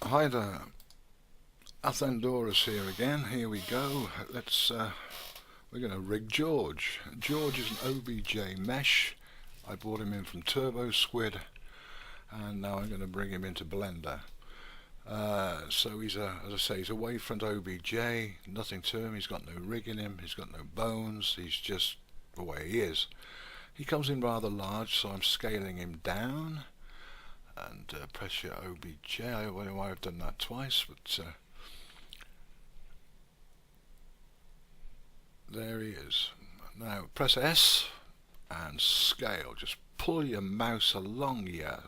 Hi there, Athendora's here again. Here we go. We're going to rig George. George is an OBJ mesh. I bought him in from Turbo Squid, and now I'm going to bring him into Blender. So he's as I say, he's a wavefront OBJ. Nothing to him. He's got no rig in him. He's got no bones. He's just the way he is. He comes in rather large, so I'm scaling him down. And press your OBJ. I don't know why I've done that twice, but there he is. Now press S and scale. Just pull your mouse along your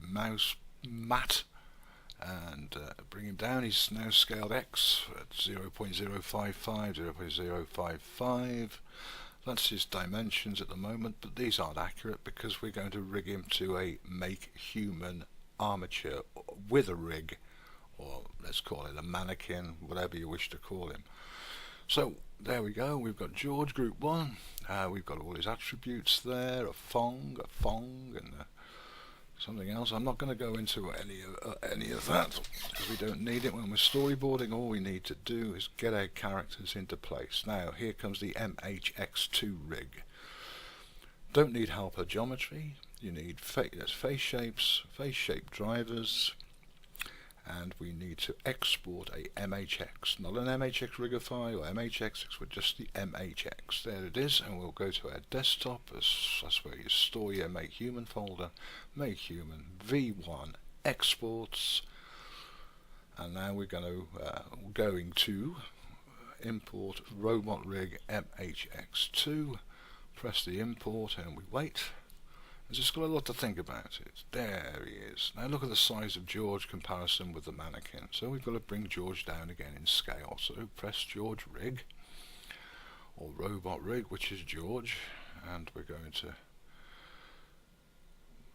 mouse mat and bring him down. He's now scaled X at 0.055, 0.055. That's his dimensions at the moment, but these aren't accurate because we're going to rig him to a makehuman armature with a rig, or let's call it a mannequin, whatever you wish to call him. So there we go. We've got George Group 1. We've got all his attributes there, a Fong, and something else. I'm not going to go into any of that because we don't need it when we're storyboarding. All we need to do is get our characters into place. Now here comes the MHX2 rig. Don't need helper geometry. You need face shapes, face shape drivers, and we need to export a MHX, not an MHX Rigify or MHX, but just the MHX. There it is, and we'll go to our desktop. That's where you store your makehuman folder. Makehuman V1 exports, and now we're going to import robot rig MHX2. Press the import, and we wait. It's just got a lot to think about it. There he is. Now look at the size of George comparison with the mannequin. So we've got to bring George down again in scale. So press George rig, or robot rig, which is George, and we're going to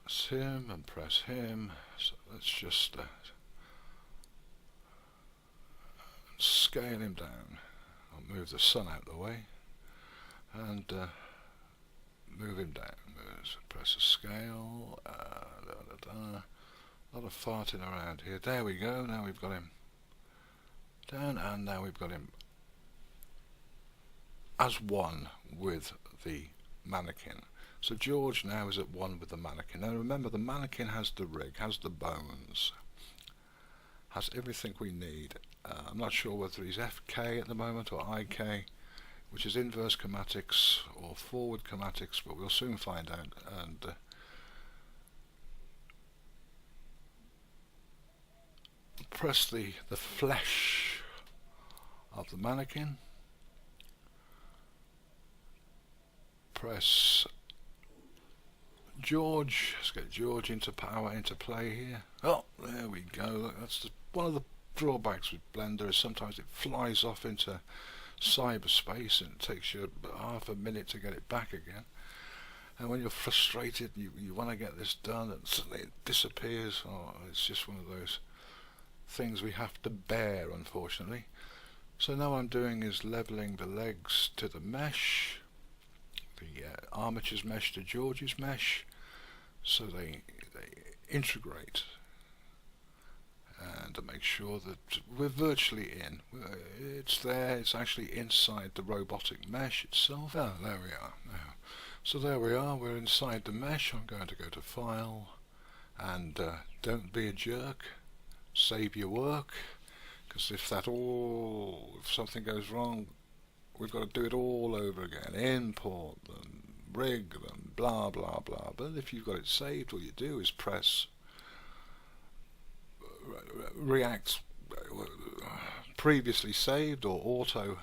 press him and press him. So let's just scale him down. I'll move the sun out of the way and move him down. Press a scale. A lot of farting around here. There we go. Now we've got him down, and now we've got him as one with the mannequin. So George now is at one with the mannequin. Now remember, the mannequin has the rig, has the bones, has everything we need. I'm not sure whether he's FK at the moment or IK, which is inverse chromatics or forward chromatics, but we'll soon find out. And press the flesh of the mannequin. Press George. Let's get George into play here. Oh, there we go. That's one of the drawbacks with Blender, is sometimes it flies off into cyberspace and it takes you half a minute to get it back again, and when you're frustrated, you want to get this done, and suddenly it disappears. It's just one of those things we have to bear, unfortunately. So now I'm doing is leveling the legs to the mesh, the armature's mesh to George's mesh, so they integrate, and to make sure that we're virtually in. It's there, it's actually inside the robotic mesh itself. Oh, there we are. So there we are, we're inside the mesh. I'm going to go to File, and don't be a jerk, save your work, because if something goes wrong, we've got to do it all over again. Import them, rig them, blah blah blah. But if you've got it saved, all you do is press React previously saved, or auto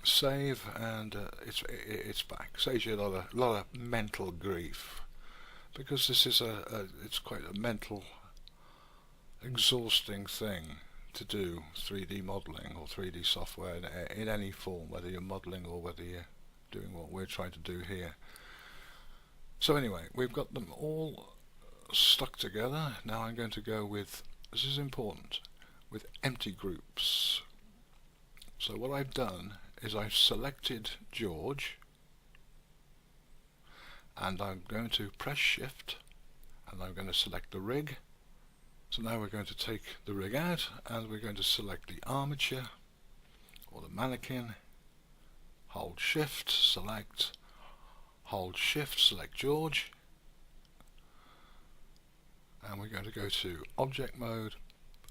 save, and it's back. Saves you a lot of mental grief, because this is it's quite a mental, exhausting thing to do 3D modeling or 3D software in any form, whether you're modeling or whether you're doing what we're trying to do here. So anyway, we've got them all stuck together. Now I'm going to go with, this is important, with empty groups. So what I've done is I've selected George, and I'm going to press shift, and I'm going to select the rig, So now we're going to take the rig out and we're going to select the armature or the mannequin, hold shift, select, hold shift, select George, and we're going to go to object mode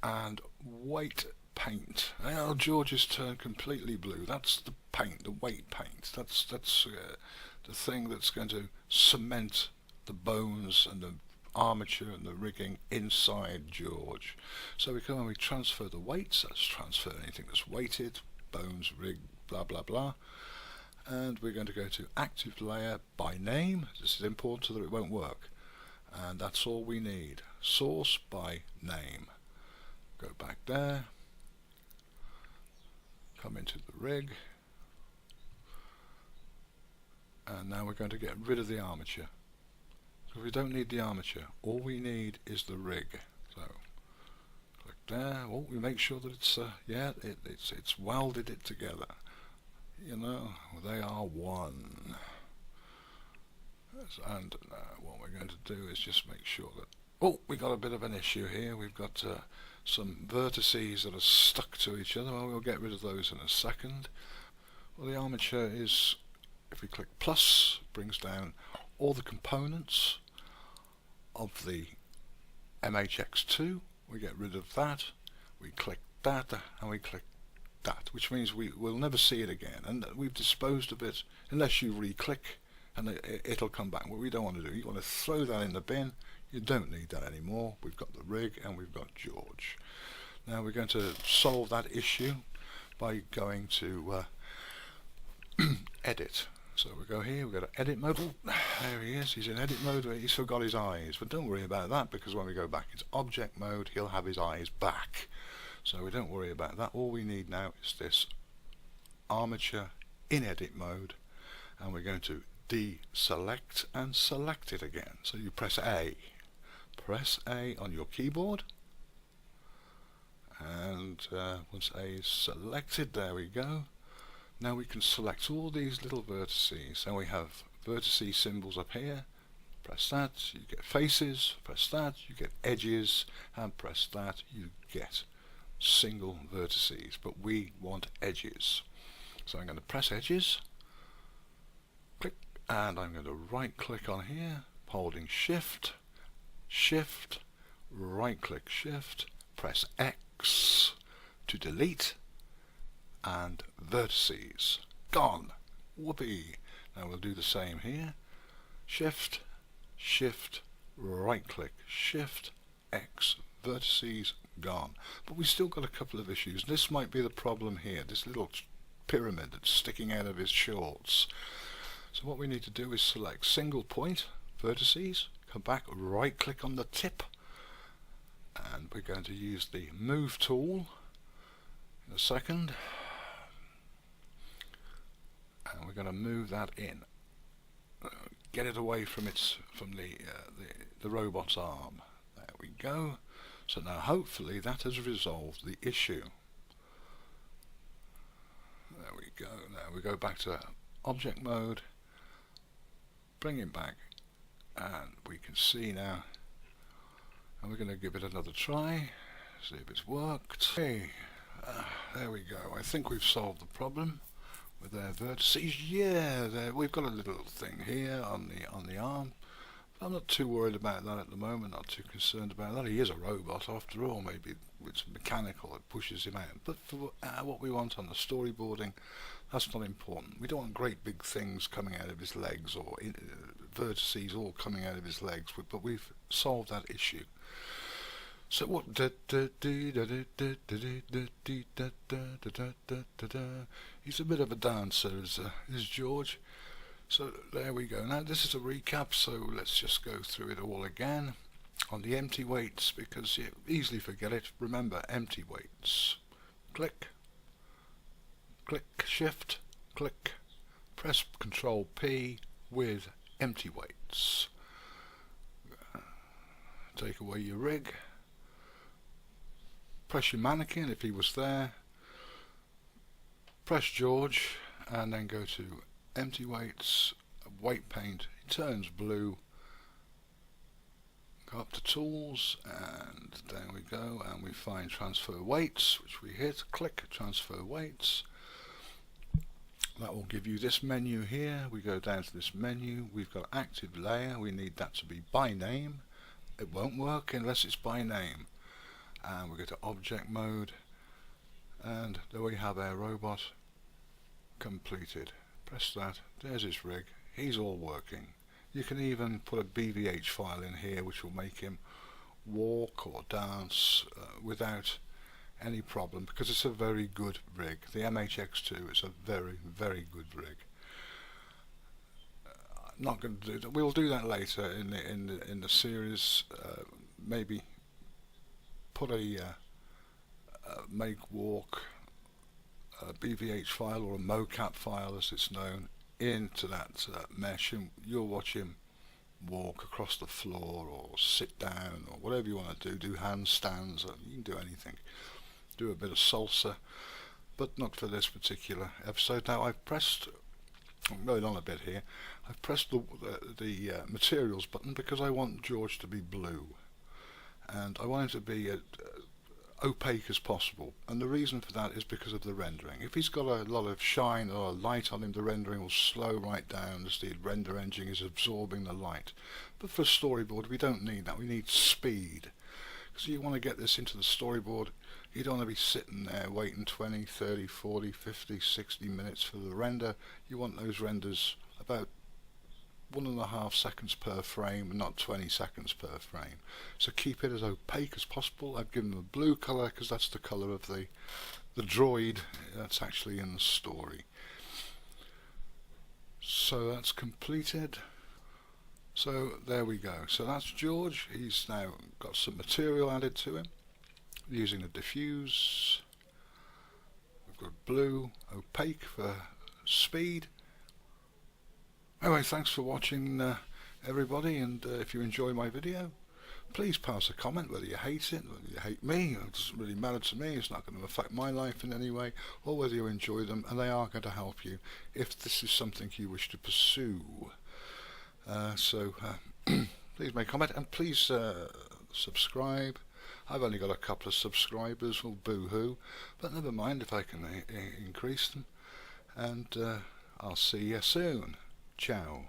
and weight paint. Now George has turned completely blue. That's the paint, the weight paint. That's the thing that's going to cement the bones and the armature and the rigging inside George. So we come and we transfer the weights. Let's transfer anything that's weighted, bones, rig, blah blah blah. And we're going to go to active layer by name. This is important so that it won't work. And that's all we need. Source by name. Go back there. Come into the rig. And now we're going to get rid of the armature. So we don't need the armature. All we need is the rig. So click there. Oh, we make sure that it's it's welded it together. You know, they are one. And what we're going to do is just make sure that, oh, we got a bit of an issue here. We've got some vertices that are stuck to each other. Well, we'll get rid of those in a second. Well, the armature is, if we click plus, brings down all the components of the MHX2. We get rid of that. We click that and we click that, which means we will never see it again, and we've disposed of it unless you re-click and it'll come back. What we don't want to do, you want to throw that in the bin. You don't need that anymore. We've got the rig and we've got George. Now we're going to solve that issue by going to edit. So we go here, we've got edit mode. Oh, there he is, he's in edit mode. He's forgot his eyes, but don't worry about that, because when we go back into object mode he'll have his eyes back. So we don't worry about that. All we need now is this armature in edit mode, and we're going to deselect and select it again. So you press A. Press A on your keyboard, and once A is selected, there we go. Now we can select all these little vertices, and we have vertice symbols up here. Press that, you get faces. Press that, you get edges, and press that, you get single vertices, but we want edges. So I'm going to press edges, click, and I'm going to right click on here, holding shift, right click shift, press X to delete, and vertices gone. Whoopee. Now we'll do the same here, shift, right click shift, X, vertices gone. But we've still got a couple of issues. This might be the problem here, this little pyramid that's sticking out of his shorts. So what we need to do is select single point, vertices, come back, right click on the tip, and we're going to use the move tool in a second, and we're going to move that in, get it away from the robot's arm. There we go. So now hopefully that has resolved the issue. There we go. Now we go back to object mode, bring it back, and we can see now, and we're going to give it another try, see if it's worked. Okay, there we go. I think we've solved the problem with their vertices. Yeah, we've got a little thing here on the arm. I'm not too worried about that at the moment, not too concerned about that. He is a robot after all, maybe it's mechanical, it pushes him out. But for what we want on the storyboarding, that's not important. We don't want great big things coming out of his legs, or vertices all coming out of his legs, but we've solved that issue. So what? He's a bit of a dancer, is George. So there we go. Now this is a recap, so let's just go through it all again on the empty weights, because you easily forget it. Remember, empty weights. Click, click, shift, click, press Control P with empty weights. Take away your rig, press your mannequin if he was there, press George, and then go to empty weights, weight paint. It turns blue. Go up to tools, and there we go, and we find transfer weights, which we hit, click transfer weights. That will give you this menu here. We go down to this menu, we've got active layer, we need that to be by name. It won't work unless it's by name. And we go to object mode, and there we have our robot completed. Press that, there's his rig, he's all working. You can even put a BVH file in here which will make him walk or dance without any problem, because it's a very good rig. The MHX2 is a very, very good rig. Not going to do that. We'll do that later in the series. Maybe put a make walk BVH file, or a mocap file as it's known, into that mesh, and you'll watch him walk across the floor or sit down or whatever you want to do handstands, or you can do anything, do a bit of salsa, but not for this particular episode. Now I'm going on a bit here. I've pressed the materials button because I want George to be blue, and I want him to be opaque as possible, and the reason for that is because of the rendering. If he's got a lot of shine or light on him, the rendering will slow right down as the render engine is absorbing the light. But for a storyboard we don't need that, we need speed, because you want to get this into the storyboard. You don't want to be sitting there waiting 20, 30, 40, 50, 60 minutes for the render. You want those renders about 1.5 seconds per frame and not 20 seconds per frame. So keep it as opaque as possible. I've given them a blue colour because that's the colour of the droid that's actually in the story. So that's completed. So there we go. So that's George. He's now got some material added to him using a diffuse. We've got blue, opaque for speed. Anyway, thanks for watching everybody, and if you enjoy my video, please pass a comment, whether you hate it, whether you hate me. It doesn't really matter to me, it's not going to affect my life in any way, or whether you enjoy them, and they are going to help you if this is something you wish to pursue. Please make a comment, and please subscribe. I've only got a couple of subscribers, well, boo-hoo, but never mind if I can increase them, and I'll see you soon. Ciao.